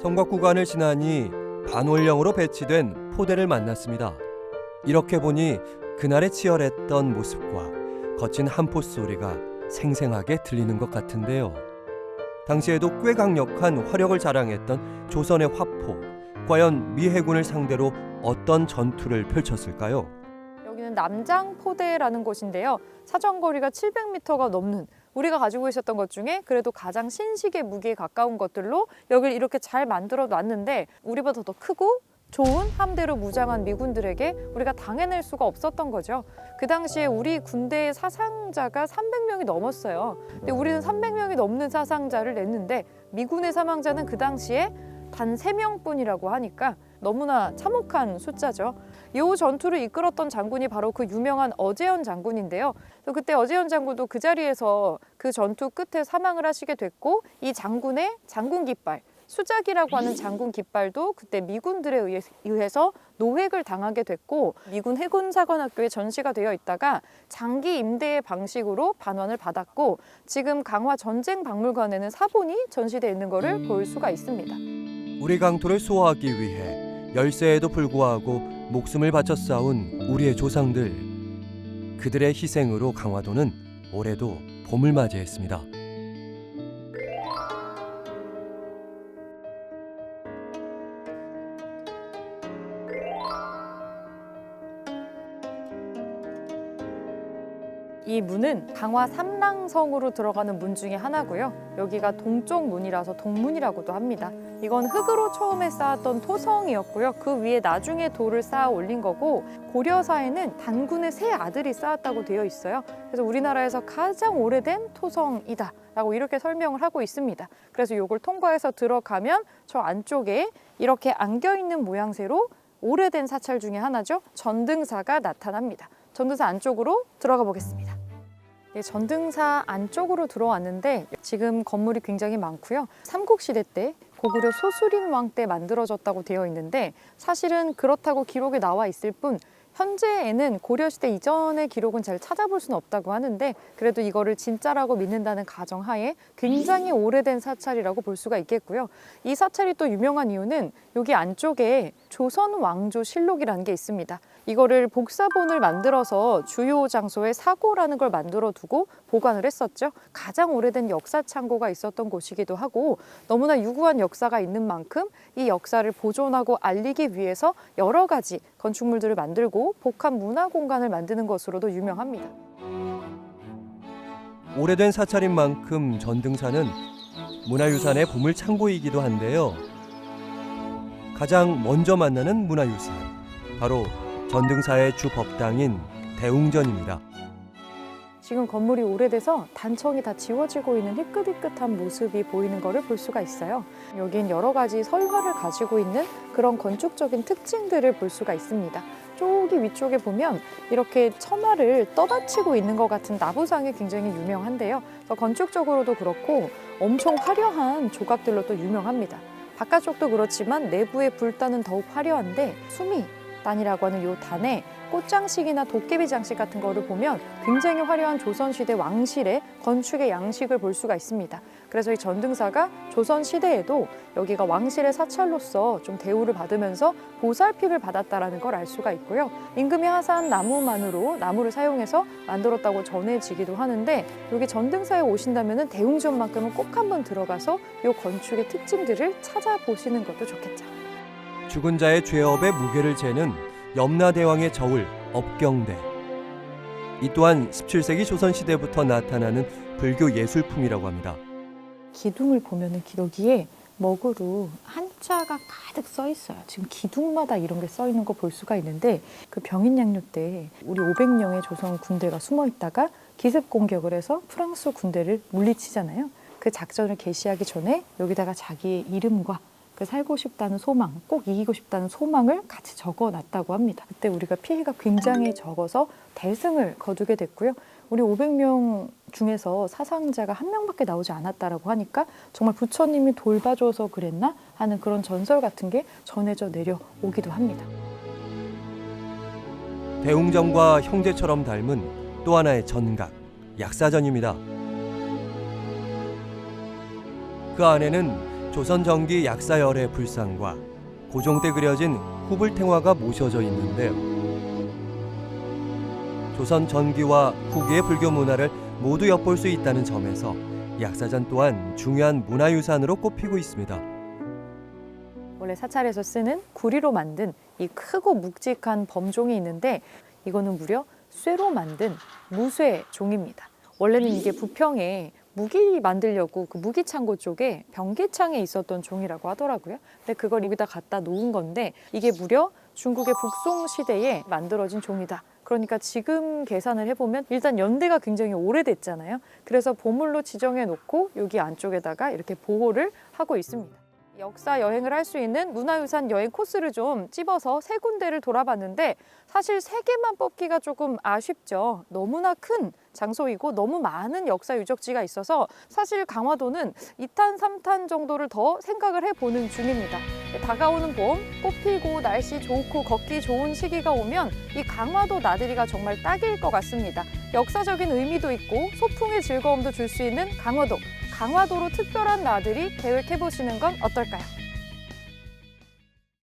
성곽 구간을 지나니 반월령으로 배치된 포대를 만났습니다. 이렇게 보니 그날의 치열했던 모습과 거친 한포 소리가 생생하게 들리는 것 같은데요. 당시에도 꽤 강력한 화력을 자랑했던 조선의 화포, 과연 미 해군을 상대로 어떤 전투를 펼쳤을까요? 여기는 남장포대라는 곳인데요. 사정거리가 700m가 넘는, 우리가 가지고 있었던 것 중에 그래도 가장 신식의 무기에 가까운 것들로 여기를 이렇게 잘 만들어 놨는데, 우리보다 더 크고 좋은 함대로 무장한 미군들에게 우리가 당해낼 수가 없었던 거죠. 그 당시에 우리 군대의 사상자가 300명이 넘었어요. 근데 우리는 300명이 넘는 사상자를 냈는데 미군의 사망자는 그 당시에 단 3명뿐이라고 하니까 너무나 참혹한 숫자죠. 이 전투를 이끌었던 장군이 바로 그 유명한 어제현 장군인데요. 그때 어제현 장군도 그 자리에서 그 전투 끝에 사망을 하시게 됐고, 이 장군의 장군 깃발, 수작이라고 하는 장군 깃발도 그때 미군들에 의해서 노획을 당하게 됐고, 미군 해군사관학교에 전시가 되어 있다가 장기 임대의 방식으로 반환을 받았고, 지금 강화 전쟁박물관에는 사본이 전시되어 있는 것을 볼 수가 있습니다. 우리 강토를 수호하기 위해 열세에도 불구하고 목숨을 바쳐 싸운 우리의 조상들, 그들의 희생으로 강화도는 올해도 봄을 맞이했습니다. 이 문은 강화 삼랑성으로 들어가는 문 중에 하나고요. 여기가 동쪽 문이라서 동문이라고도 합니다. 이건 흙으로 처음에 쌓았던 토성이었고요. 그 위에 나중에 돌을 쌓아 올린 거고, 고려사에는 단군의 세 아들이 쌓았다고 되어 있어요. 그래서 우리나라에서 가장 오래된 토성이다 라고 이렇게 설명을 하고 있습니다. 그래서 이걸 통과해서 들어가면 저 안쪽에 이렇게 안겨있는 모양새로 오래된 사찰 중에 하나죠. 전등사가 나타납니다. 전등사 안쪽으로 들어가 보겠습니다. 네, 전등사 안쪽으로 들어왔는데 지금 건물이 굉장히 많고요. 삼국시대 때 고구려 소수림 왕 때 만들어졌다고 되어 있는데, 사실은 그렇다고 기록에 나와 있을 뿐 현재에는 고려시대 이전의 기록은 잘 찾아볼 수는 없다고 하는데, 그래도 이거를 진짜라고 믿는다는 가정하에 굉장히 오래된 사찰이라고 볼 수가 있겠고요. 이 사찰이 또 유명한 이유는 여기 안쪽에 조선 왕조 실록이라는 게 있습니다. 이거를 복사본을 만들어서 주요 장소에 사고라는 걸 만들어 두고 보관을 했었죠. 가장 오래된 역사 창고가 있었던 곳이기도 하고, 너무나 유구한 역사가 있는 만큼 이 역사를 보존하고 알리기 위해서 여러 가지 건축물들을 만들고 복합 문화 공간을 만드는 것으로도 유명합니다. 오래된 사찰인 만큼 전등사는 문화유산의 보물창고이기도 한데요. 가장 먼저 만나는 문화유산, 바로 전등사의 주 법당인 대웅전입니다. 지금 건물이 오래돼서 단청이 다 지워지고 있는 희끗희끗한 모습이 보이는 것을 볼 수가 있어요. 여긴 여러 가지 설화를 가지고 있는 그런 건축적인 특징들을 볼 수가 있습니다. 저기 위쪽에 보면 이렇게 천화를 떠받치고 있는 것 같은 나부상이 굉장히 유명한데요. 건축적으로도 그렇고 엄청 화려한 조각들로 또 유명합니다. 바깥쪽도 그렇지만 내부의 불단은 더욱 화려한데, 수미단이라고 하는 이 단에 꽃장식이나 도깨비 장식 같은 거를 보면 굉장히 화려한 조선시대 왕실의 건축의 양식을 볼 수가 있습니다. 그래서 이 전등사가 조선시대에도 여기가 왕실의 사찰로서 좀 대우를 받으면서 보살핌을 받았다는 걸 알 수가 있고요. 임금이 하사한 나무를 사용해서 만들었다고 전해지기도 하는데, 여기 전등사에 오신다면 대웅전만큼은 꼭 한번 들어가서 이 건축의 특징들을 찾아보시는 것도 좋겠죠. 죽은 자의 죄업의 무게를 재는 염라대왕의 저울 업경대. 이 또한 17세기 조선시대부터 나타나는 불교 예술품이라고 합니다. 기둥을 보면은 여기에 먹으로 한자가 가득 써 있어요. 지금 기둥마다 이런 게 써 있는 거 볼 수가 있는데, 그 병인양요 때 우리 500명의 조선 군대가 숨어 있다가 기습 공격을 해서 프랑스 군대를 물리치잖아요. 그 작전을 개시하기 전에 여기다가 자기의 이름과 그 살고 싶다는 소망, 꼭 이기고 싶다는 소망을 같이 적어놨다고 합니다. 그때 우리가 피해가 굉장히 적어서 대승을 거두게 됐고요. 우리 500명 중에서 사상자가 한 명밖에 나오지 않았다라고 하니까 정말 부처님이 돌봐줘서 그랬나 하는 그런 전설 같은 게 전해져 내려오기도 합니다. 대웅전과 형제처럼 닮은 또 하나의 전각, 약사전입니다. 그 안에는 조선전기 약사열의 불상과 고종때 그려진 후불탱화가 모셔져 있는데요. 조선 전기와 후기의 불교 문화를 모두 엿볼 수 있다는 점에서 약사전 또한 중요한 문화유산으로 꼽히고 있습니다. 원래 사찰에서 쓰는 구리로 만든 이 크고 묵직한 범종이 있는데 이거는 무려 쇠로 만든 무쇠 종입니다. 원래는 이게 부평에 무기 만들려고 그 무기 창고 쪽에 변기창에 있었던 종이라고 하더라고요. 근데 그걸 여기다 갖다 놓은 건데 이게 무려 중국의 북송 시대에 만들어진 종이다. 그러니까 지금 계산을 해보면 일단 연대가 굉장히 오래됐잖아요. 그래서 보물로 지정해 놓고 여기 안쪽에다가 이렇게 보호를 하고 있습니다. 역사 여행을 할 수 있는 문화유산 여행 코스를 좀 찝어서 3군데를 돌아봤는데 사실 3개만 뽑기가 조금 아쉽죠. 너무나 큰 장소이고 너무 많은 역사 유적지가 있어서 사실 강화도는 2탄, 3탄 정도를 더 생각을 해보는 중입니다. 다가오는 봄, 꽃 피고 날씨 좋고 걷기 좋은 시기가 오면 이 강화도 나들이가 정말 딱일 것 같습니다. 역사적인 의미도 있고 소풍의 즐거움도 줄 수 있는 강화도. 강화도로 특별한 나들이 계획해보시는 건 어떨까요?